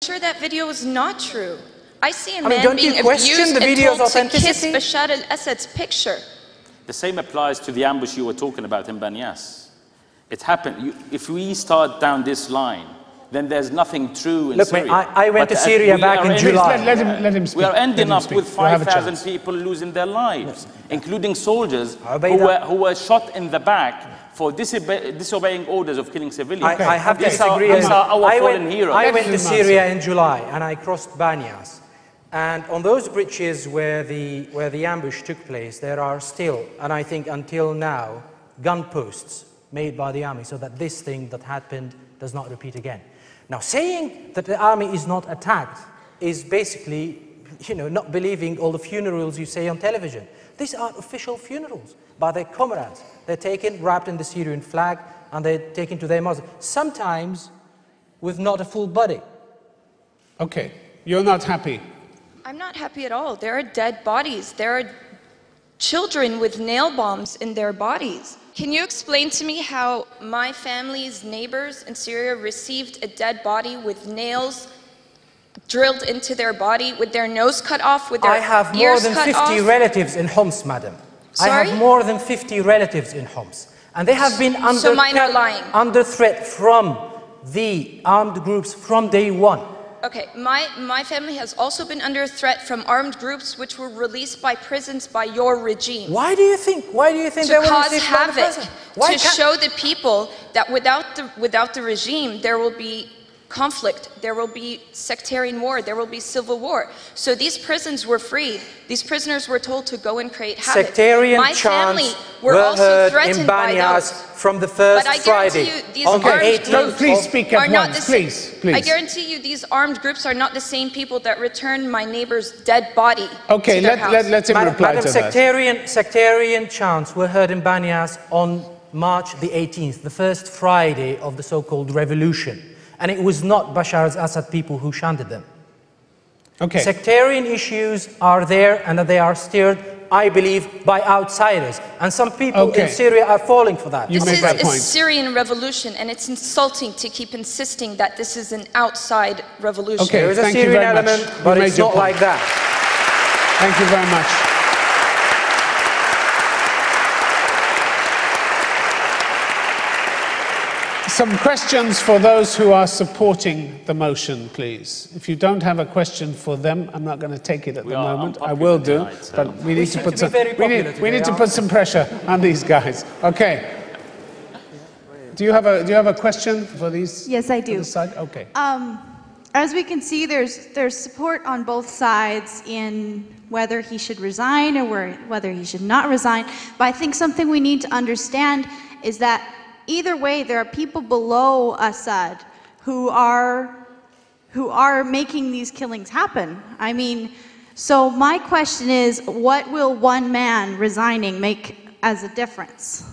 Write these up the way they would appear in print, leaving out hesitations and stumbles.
picture of that video is not true. I see a man don't being you question abused the and video's told to kiss authenticity? Bashar al-Assad's picture. The same applies to the ambush you were talking about in Banyas. It happened. If we start down this line, then there's nothing true in Syria. Look, I went to Syria back in July. Let him speak. We are ending up with 5,000 people losing their lives, including soldiers who were shot in the back for disobeying orders of killing civilians. I have to disagree. These are our fallen heroes. I went to Syria in July and I crossed Banyas. And on those bridges where the ambush took place, there are still, and I think until now, gun posts made by the army so that this thing that happened does not repeat again. Now, saying that the army is not attacked is basically, not believing all the funerals you say on television. These are official funerals by their comrades. They're taken, wrapped in the Syrian flag, and they're taken to their mosque, sometimes with not a full body. Okay, you're not happy. I'm not happy at all. There are dead bodies. There are children with nail bombs in their bodies. Can you explain to me how my family's neighbors in Syria received a dead body with nails drilled into their body, with their nose cut off, with their ears cut off? I have more than 50 relatives in Homs, madam. Sorry? I have more than 50 relatives in Homs. And they have been under threat from the armed groups from day one. Okay, my family has also been under threat from armed groups which were released by prisons by your regime. Why do you think they were released by the prison? To show the people that without the regime there will be conflict, there will be sectarian war, there will be civil war. So these prisons were freed. These prisoners were told to go and create havoc. Sectarian my family chants were also heard threatened in by those. From the first Friday. But I guarantee you, these armed groups please speak at once, please. I guarantee you, these armed groups are not the same people that returned my neighbor's dead body. Okay, let him reply to that. Sectarian chants were heard in Banyas on March the 18th, the first Friday of the so-called revolution. And it was not Bashar al-Assad people who chanted them. Okay. Sectarian issues are there and they are stirred, I believe, by outsiders. And some people in Syria are falling for that. This is a Syrian revolution, and it's insulting to keep insisting that this is an outside revolution. Okay, there is a Syrian element, but it's not like that. Thank you very much. Some questions for those who are supporting the motion, please. If you don't have a question for them, I'm not going to take it at the moment. I will do, tonight, but we need to put some. We need to put some pressure on these guys. Okay. Do you have a question for these? Yes, I do. This side? Okay. As we can see, there's support on both sides in whether he should resign or whether he should not resign. But I think something we need to understand is that either way, there are people below Assad who are making these killings happen. I mean, so my question is, what will one man resigning make as a difference?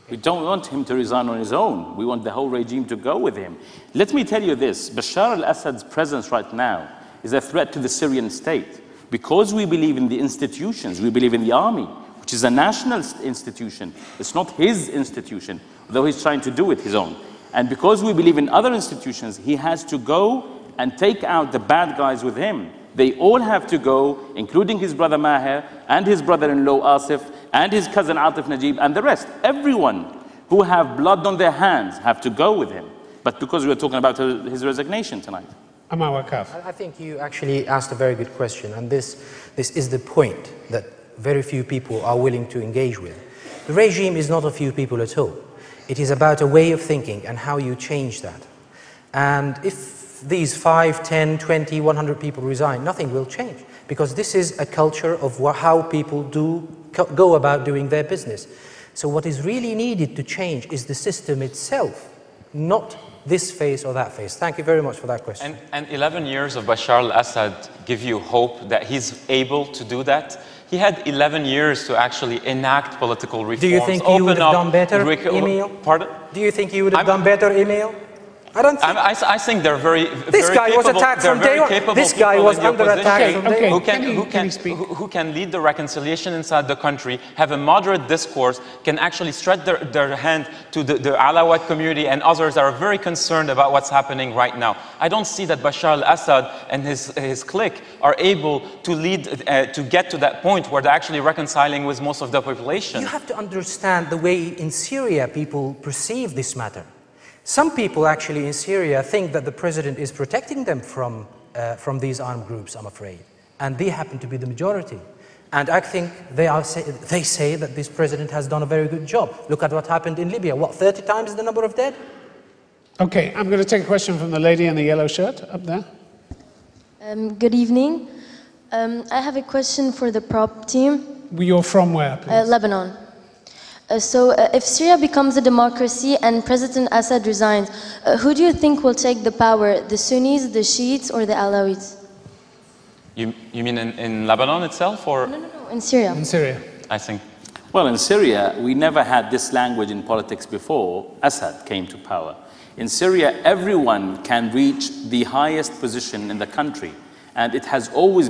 We don't want him to resign on his own. We want the whole regime to go with him. Let me tell you this, Bashar al-Assad's presence right now is a threat to the Syrian state. Because we believe in the institutions, we believe in the army, which is a national institution. It's not his institution, though he's trying to do it his own. And because we believe in other institutions, he has to go and take out the bad guys with him. They all have to go, including his brother Maher, and his brother-in-law Asif, and his cousin Atif Najib, and the rest. Everyone who have blood on their hands have to go with him. But because we're talking about his resignation tonight. Ammar Waqqaf. I think you actually asked a very good question, and this is the point that very few people are willing to engage with. The regime is not a few people at all. It is about a way of thinking and how you change that. And if these 5, 10, 20, 100 people resign, nothing will change, because this is a culture of how people go about doing their business. So what is really needed to change is the system itself, not this phase or that phase. Thank you very much for that question. And 11 years of Bashar al-Assad give you hope that he's able to do that? He had 11 years to actually enact political reforms. Do you think he would have done better, Emile? Pardon? Do you think he would have done better, Emile? I don't think. I think they're very. This very guy capable, was attacked from day one. This guy was under attack from day one. Who can lead the reconciliation inside the country, have a moderate discourse, can actually stretch their hand to the Alawite community and others that are very concerned about what's happening right now. I don't see that Bashar al-Assad and his clique are able to lead, to get to that point where they're actually reconciling with most of the population. You have to understand the way in Syria people perceive this matter. Some people actually in Syria think that the president is protecting them from these armed groups, I'm afraid. And they happen to be the majority. And I think they say that this president has done a very good job. Look at what happened in Libya. What, 30 times the number of dead? Okay, I'm going to take a question from the lady in the yellow shirt up there. Good evening. I have a question for the prop team. You're from where, please? Lebanon. If Syria becomes a democracy and President Assad resigns, who do you think will take the power, the Sunnis, the Shiites, or the Alawites? You mean in Lebanon itself, or? No, in Syria. In Syria. I think. Well, in Syria, we never had this language in politics before Assad came to power. In Syria, everyone can reach the highest position in the country, and it has always